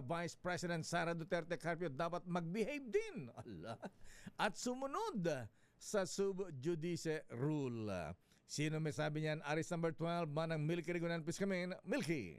Vice President Sara Duterte Carpio dapat mag-behave din at sumunod sa sub judice rule. Sino may sabi niyan? Aris number 12, Manang Milky Rigunan Piscamin. Milky.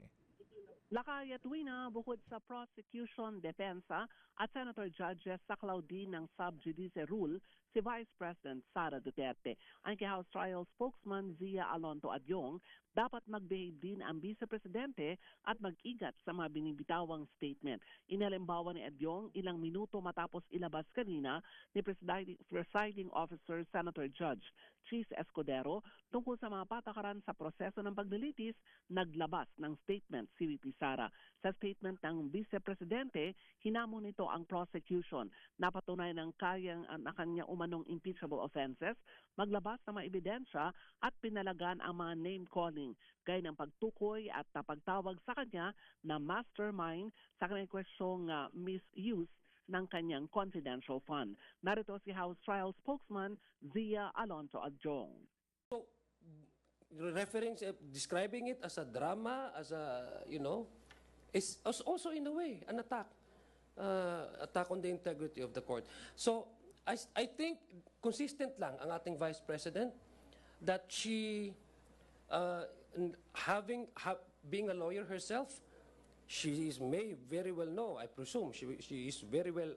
Lakay at Wina, bukod sa prosecution, depensa at senator judges saklaw din ng sub-judice rule si Vice President Sara Duterte. Ang kay House Trial spokesman Zia Alonto Adyong, dapat mag-behave din ang vice-presidente at mag-igat sa mga binibitawang statement. Inalimbawa ni Adyong ilang minuto matapos ilabas kanina ni Presiding Officer Senator Judge Chis Escudero tungkol sa mga patakaran sa proseso ng paglilitis, naglabas ng statement si VP Sara. Sa statement ng vice-presidente, hinamon nito ang prosecution. Napatunay ng na kanya umanong impeachable offenses, maglabas ng mga ebidensya at pinalagan ang mga name-calling, gaya ng pagtukoy at pagtawag sa kanya na mastermind sa kanyang kwestyong misuse ng kanyang confidential fund. Narito si House Trial spokesman Zia Alonto Adyong. So, describing it as a drama, as a, is also in a way an attack. Attack on the integrity of the court. So, I think consistent lang ang ating Vice President that she, being a lawyer herself, she may very well know, I presume, she is very well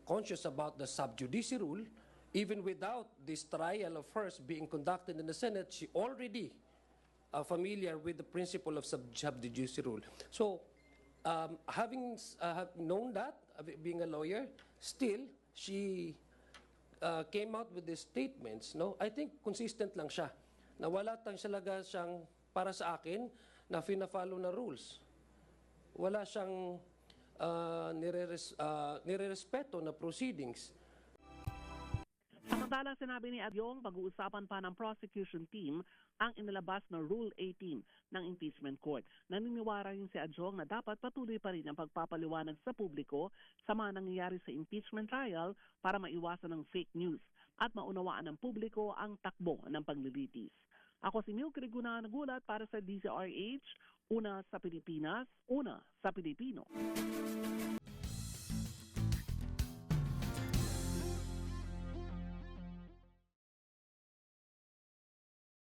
conscious about the sub-judice rule. Even without this trial of hers being conducted in the Senate, she already familiar with the principle of sub-judice rule. So, having known that, being a lawyer, still, she came out with these statements. No, I think consistent lang siya. Na wala talaga siyang, para sa akin, na fina-follow na rules. Wala siyang nirerespeto na proceedings. Samantala, sinabi ni Adyong, pag-uusapan pa ng prosecution team ang inilabas na Rule 18 ng impeachment court. Naniniwara rin si Adyong na dapat patuloy pa rin ang pagpapaliwanag sa publiko sa mga nangyayari sa impeachment trial para maiwasan ng fake news at maunawaan ng publiko ang takbo ng paglilitis. Ako si Milky Rigunan, nagulat para sa DZRH, una sa Pilipinas, una sa Pilipino.